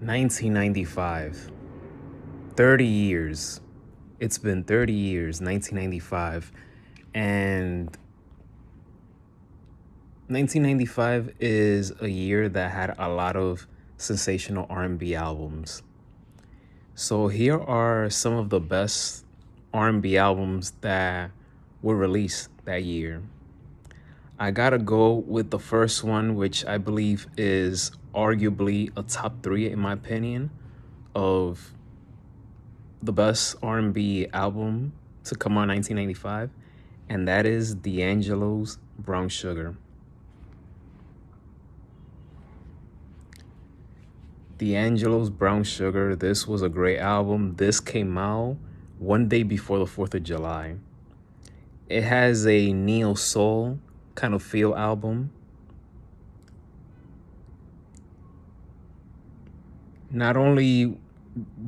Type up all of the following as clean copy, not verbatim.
1995. 30 years. It's been 30 years, 1995. And 1995 is a year that had a lot of sensational R&B albums. So here are some of the best R&B albums that were released that year. I gotta go with the first one, which I believe is arguably a top 3 in my opinion of the best R&B album to come out in 1995, and that is D'Angelo's Brown Sugar. D'Angelo's Brown Sugar, this was a great album. This came out one day before the 4th of July. It has a neo soul kind of feel album. Not only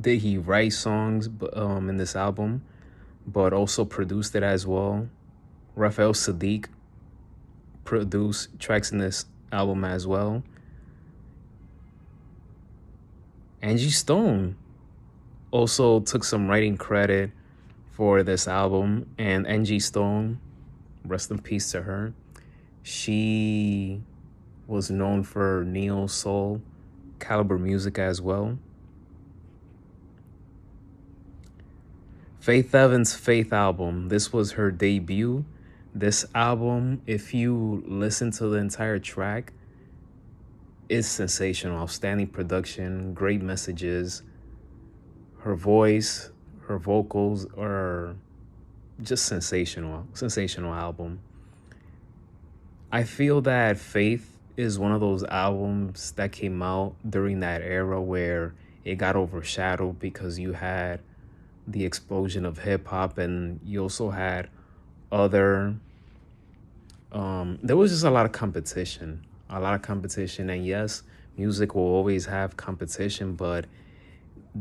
did he write songs in this album, but also produced it as well. Raphael Sadiq produced tracks in this album as well. Angie Stone also took some writing credit for this album, and Angie Stone, rest in peace to her, she was known for neo soul caliber music as well. Faith Evans' Faith album, this was her debut. This album, if you listen to the entire track, is sensational. Outstanding production, great messages. Her voice, her vocals are just sensational album. I feel that Faith is one of those albums that came out during that era where it got overshadowed because you had the explosion of hip hop and you also had other there was just a lot of competition. And yes, music will always have competition, but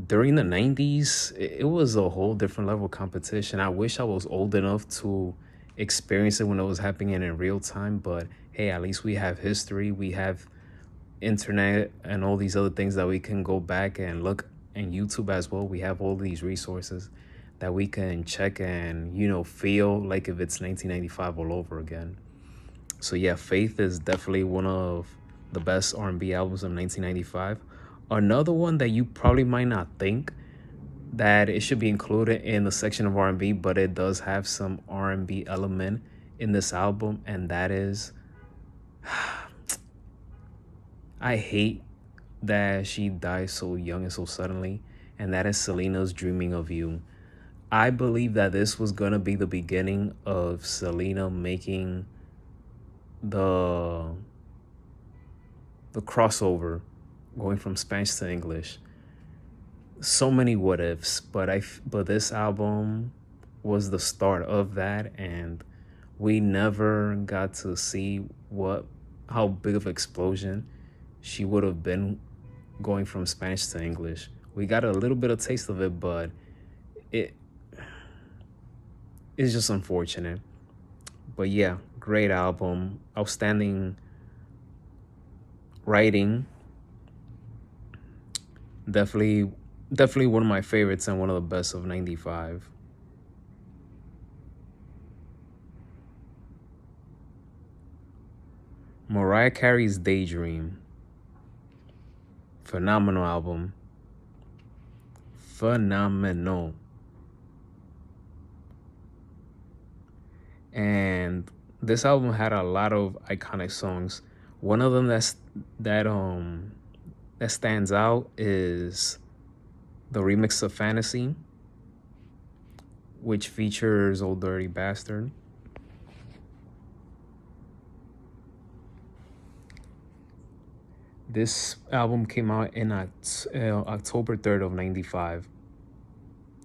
during the 90s, it was a whole different level of competition. I wish I was old enough to experience it when it was happening in real time, but hey, at least we have history, we have internet and all these other things that we can go back and look, and YouTube as well. We have all these resources that we can check and, feel like if it's 1995 all over again. So yeah, Faith is definitely one of the best R&B albums of 1995. Another one that you probably might not think that it should be included in the section of R&B, but it does have some R&B element in this album, and that is I hate that she died so young and so suddenly, and that is Selena's Dreaming of You. I believe that this was gonna be the beginning of Selena making the crossover, going from Spanish to English. So many what ifs, but this album was the start of that, and we never got to see how big of an explosion she would have been going from Spanish to English. We got a little bit of taste of it, but it's just unfortunate. But yeah, great album, outstanding writing. Definitely one of my favorites and one of the best of 95. Mariah Carey's Daydream. Phenomenal album. Phenomenal. And this album had a lot of iconic songs. One of them that stands out is the remix of Fantasy, which features Old Dirty Bastard. This album came out in October 3rd of 95.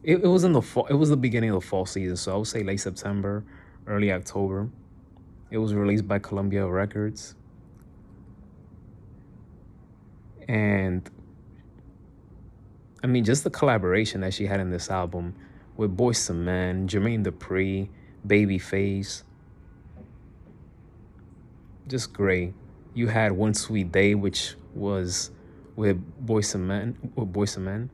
It was in the fall. It was the beginning of the fall season, so I would say late September, early October. It was released by Columbia Records. And I mean, just the collaboration that she had in this album with Boyz II Men, Jermaine Dupri, Babyface, just great. You had One Sweet Day, which was with Boyz II Men,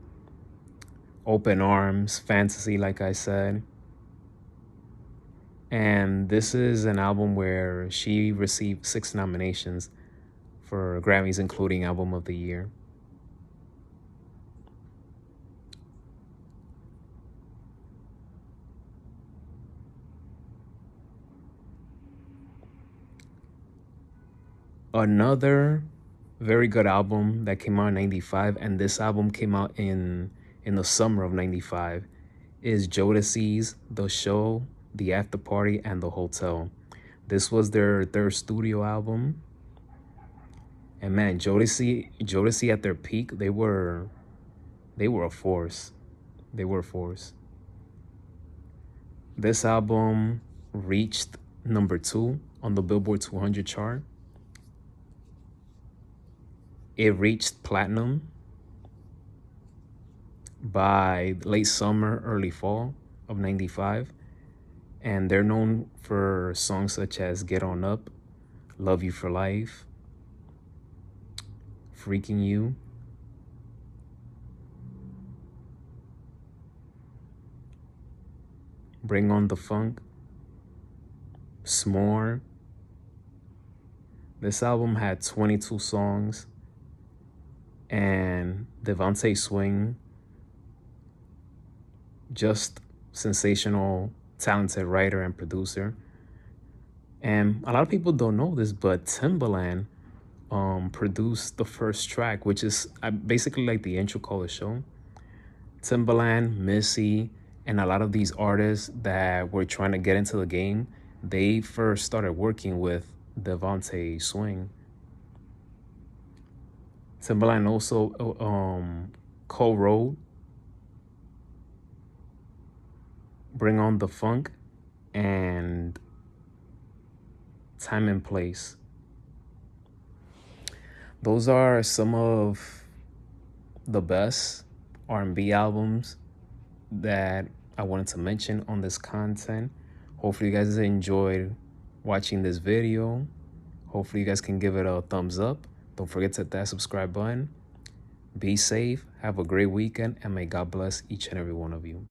Open Arms, Fantasy, like I said. And this is an album where she received 6 nominations for Grammys, including Album of the Year. Another very good album that came out in 95, and this album came out in the summer of 95, is Jodeci's The Show, The After Party, and The Hotel. This was their third studio album. And man, Jodeci at their peak, they were a force. They were a force. This album reached number 2 on the Billboard 200 chart. It reached platinum by late summer, early fall of 95. And they're known for songs such as Get On Up, Love You for Life, Freaking You, Bring On the Funk, S'more. This album had 22 songs, and Devontae Swing, just sensational, talented writer and producer. And a lot of people don't know this, but Timbaland produced the first track, which is basically like the intro call the show. Timbaland, Missy, and a lot of these artists that were trying to get into the game, they first started working with Devontae Swing. Timbaland also co-wrote Bring On the Funk and Time and Place. Those are some of the best R&B albums that I wanted to mention on this content. Hopefully you guys enjoyed watching this video. Hopefully you guys can give it a thumbs up. Don't forget to hit that subscribe button. Be safe, have a great weekend, and may God bless each and every one of you.